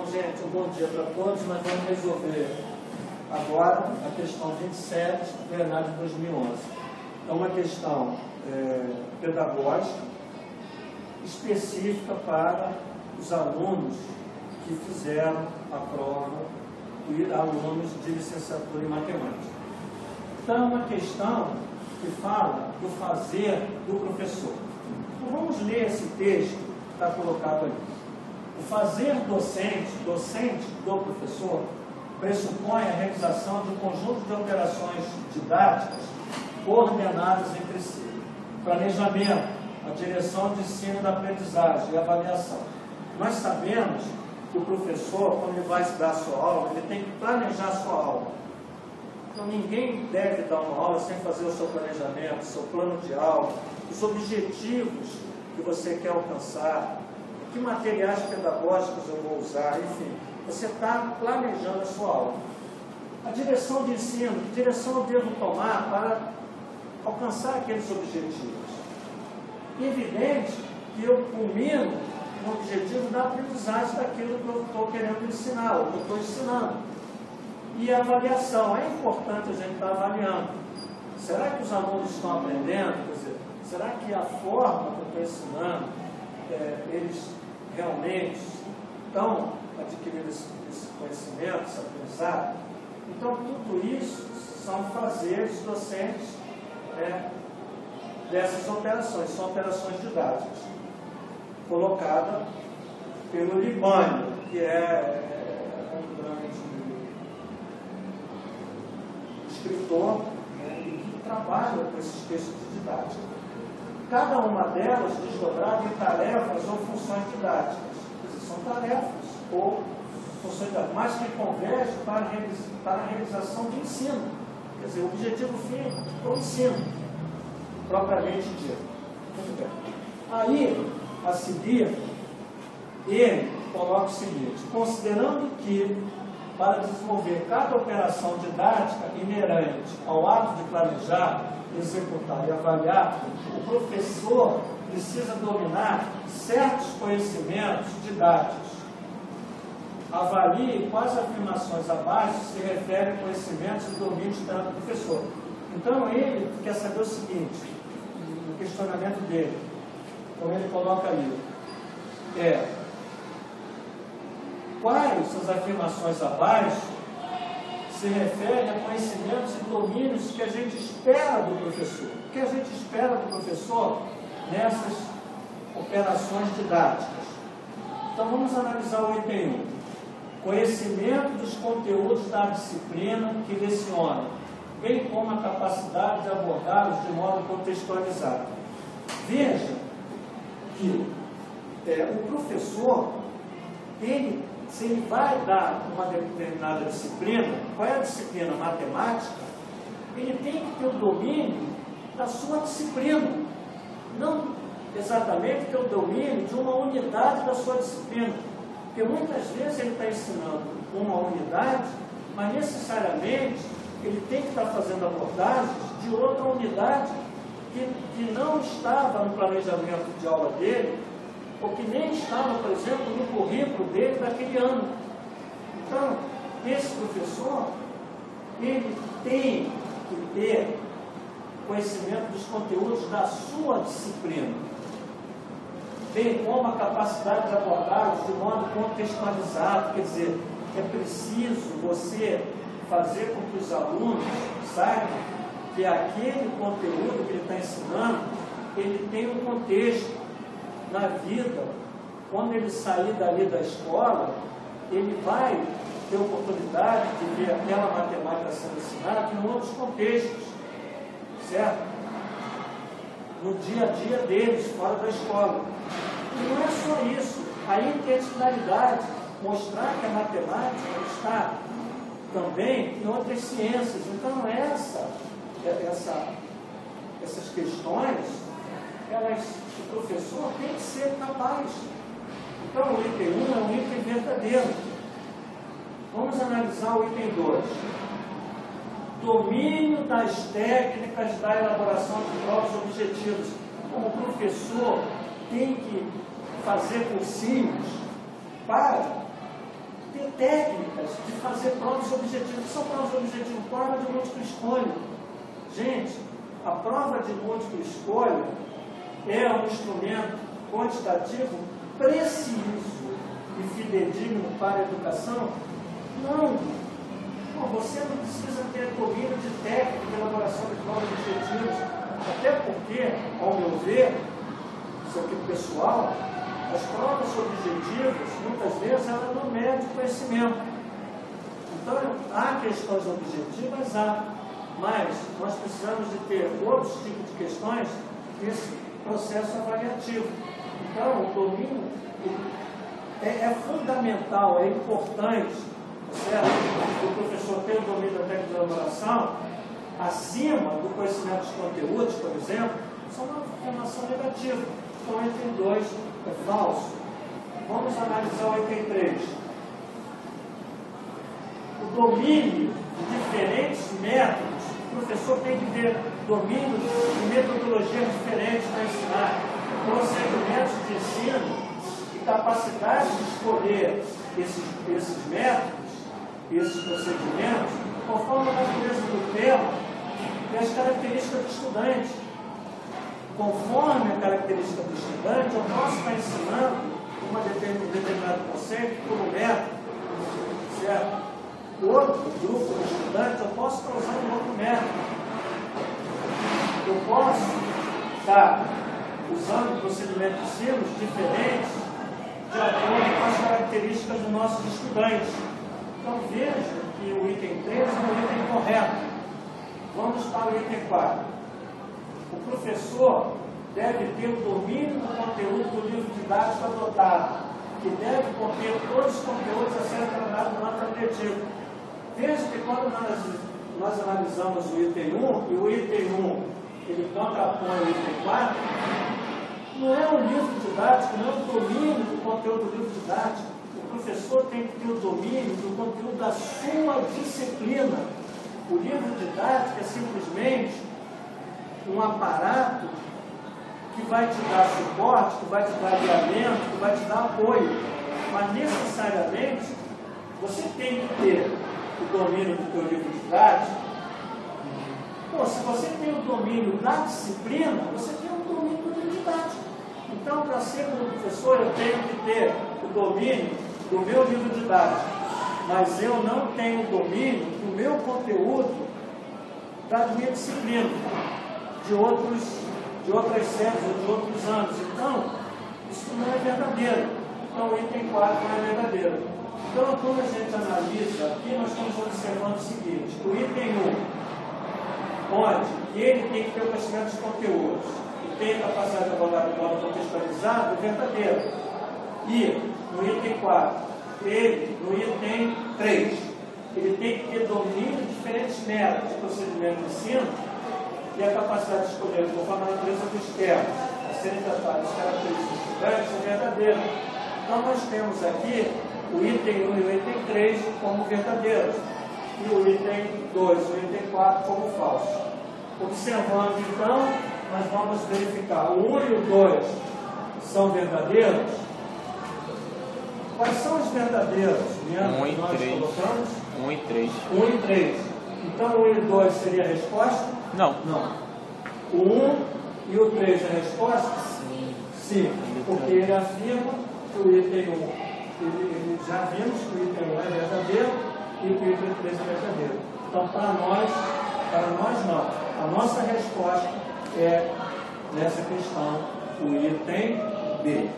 Então, gente, um bom dia para todos. Nós vamos resolver agora a questão 27, do ENAD de 2011. É uma questão pedagógica específica para os alunos que fizeram a prova e alunos de licenciatura em matemática. Então, é uma questão que fala do fazer do professor. Então, vamos ler esse texto que está colocado ali. O fazer docente do professor, pressupõe a realização de um conjunto de operações didáticas coordenadas entre si. Planejamento, a direção de ensino e da aprendizagem e avaliação. Nós sabemos que o professor, quando ele vai dar a sua aula, ele tem que planejar a sua aula. Então, ninguém deve dar uma aula sem fazer o seu planejamento, o seu plano de aula, os objetivos que você quer alcançar, que materiais pedagógicos eu vou usar, enfim. Você está planejando a sua aula. A direção de ensino, que direção eu devo tomar para alcançar aqueles objetivos? E evidente que eu culmino no objetivo da aprendizagem daquilo que eu estou querendo ensinar, ou que eu estou ensinando. E a avaliação, é importante a gente estar avaliando. Será que os alunos estão aprendendo? Quer dizer, será que a forma que eu estou ensinando, eles realmente estão adquirindo esse conhecimento, esse aprendizado? Então, tudo isso são fazeres docentes dessas operações, são operações didáticas, colocada pelo Libânio, que é um grande escritor e que trabalha com esses textos didáticos. Cada uma delas desdobrada em tarefas ou funções didáticas. Quer dizer, são tarefas ou funções didáticas, mas que convergem para a realização de ensino. Quer dizer, o objetivo fim é o ensino, propriamente dito. Muito bem. Aí, a seguir, ele coloca o seguinte: considerando que, para desenvolver cada operação didática inerente ao ato de planejar, executar e avaliar, o professor precisa dominar certos conhecimentos didáticos. Avalie quais afirmações abaixo se referem a conhecimentos e domínios do professor. Então, ele quer saber o seguinte, no questionamento dele, como ele coloca ali, quais as afirmações abaixo se referem a conhecimentos e domínios que a gente espera do professor. O que a gente espera do professor nessas operações didáticas? Então, vamos analisar o item 1. Conhecimento dos conteúdos da disciplina que leciona, bem como a capacidade de abordá-los de modo contextualizado. Veja que o professor, se ele vai dar uma determinada disciplina, qual é a disciplina? Matemática, ele tem que ter o domínio da sua disciplina, não exatamente ter o domínio de uma unidade da sua disciplina, porque muitas vezes ele está ensinando uma unidade, mas necessariamente ele tem que estar fazendo abordagens de outra unidade que não estava no planejamento de aula dele, ou que nem estava, por exemplo, no currículo dele daquele ano. Então, esse professor, ele tem que ter conhecimento dos conteúdos da sua disciplina, bem como a capacidade de abordá-los de modo contextualizado. Quer dizer, é preciso você fazer com que os alunos saibam que aquele conteúdo que ele está ensinando, ele tem um contexto na vida. Quando ele sair dali da escola, ele vai ter oportunidade de ver aquela matemática sendo ensinada em outros contextos, certo? No dia a dia deles, fora da escola. E não é só isso. Aí tem a finalidade, mostrar que a matemática está também em outras ciências. Então, essas questões, o professor tem que ser capaz. Então, o item 1 é um item verdadeiro. Vamos analisar o item 2. Domínio das técnicas da elaboração de provas objetivas. Como o professor tem que fazer cursinhos para ter técnicas de fazer provas objetivas. São provas objetivas, prova de múltipla escolha. Gente, a prova de múltipla escolha é um instrumento quantitativo preciso e fidedigno para a educação? Não. Você não precisa ter domínio de técnica de elaboração de provas objetivas, até porque, ao meu ver, isso aqui pessoal, as provas objetivas, muitas vezes, elas não medem o conhecimento. Então, há questões objetivas, mas nós precisamos de ter outros tipos de questões nesse processo avaliativo. Então, o domínio é fundamental, é importante, certo? O professor ter o domínio da técnica de elaboração acima do conhecimento dos conteúdos, por exemplo, isso é uma afirmação negativa. Então, o item 2 é falso. Vamos analisar o item 3. O domínio de diferentes métodos, o professor tem que ter domínio de metodologias diferentes para ensinar, procedimentos de ensino e capacidade de escolher esses métodos, esses procedimentos, conforme a natureza do tema e as características do estudante. Conforme a característica do estudante, eu posso estar ensinando um determinado conceito por um método, certo? Outro grupo de estudantes, eu posso estar usando outro método. Eu posso estar usando procedimentos de ensino diferentes de acordo com as características dos nossos estudantes. Então veja que o item 3 é um item correto. Vamos para o item 4. O professor deve ter o domínio do conteúdo do livro didático adotado, que deve conter todos os conteúdos a serem tratados no ato objetivo. Veja que quando nós analisamos o item 1, e o item 1 ele contrapõe o item 4, não é o livro didático, não é o domínio do conteúdo do livro didático. O professor tem que ter o domínio do conteúdo da sua disciplina. O livro didático é simplesmente um aparato que vai te dar suporte, que vai te dar alinhamento, que vai te dar apoio. Mas necessariamente você tem que ter o domínio do teu livro didático. Pô, se você tem o domínio da disciplina, você tem o domínio do livro didático. Então, para ser como professor, eu tenho que ter o domínio do meu livro didático. Mas eu não tenho o domínio do meu conteúdo da minha disciplina, de outras séries ou de outros anos. Então, isso não é verdadeiro. Então, o item 4 não é verdadeiro. Então, quando a gente analisa aqui, nós estamos observando o seguinte: o item 1, onde ele tem que ter o conhecimento dos conteúdos e tem a capacidade de abordar de modo contextualizado, é verdadeiro. E, no item 4, ele, no item 3, ele tem que ter domínio de diferentes métodos de procedimento de ensino e a capacidade de escolher, conforme a natureza dos termos, a serem tratados as características dos estudantes, é verdadeiro. Então, nós temos aqui o item 1 e o item 3 como verdadeiros, e o item 2 e o item 4 como falsos. Observando, então, nós vamos verificar o 1 e o 2 são verdadeiros. Quais são os verdadeiros? 1 e 3. 1 e 3. 1 e 3. Então, o 1 e o 2 seria a resposta? Não. Não. O 1 e o 3 é a resposta? Sim. Sim, porque ele afirma que o item 1, ele já vimos que o item 1 é verdadeiro e que o item 3 é verdadeiro. Então, para nós não. A nossa resposta é, nessa questão, o item B.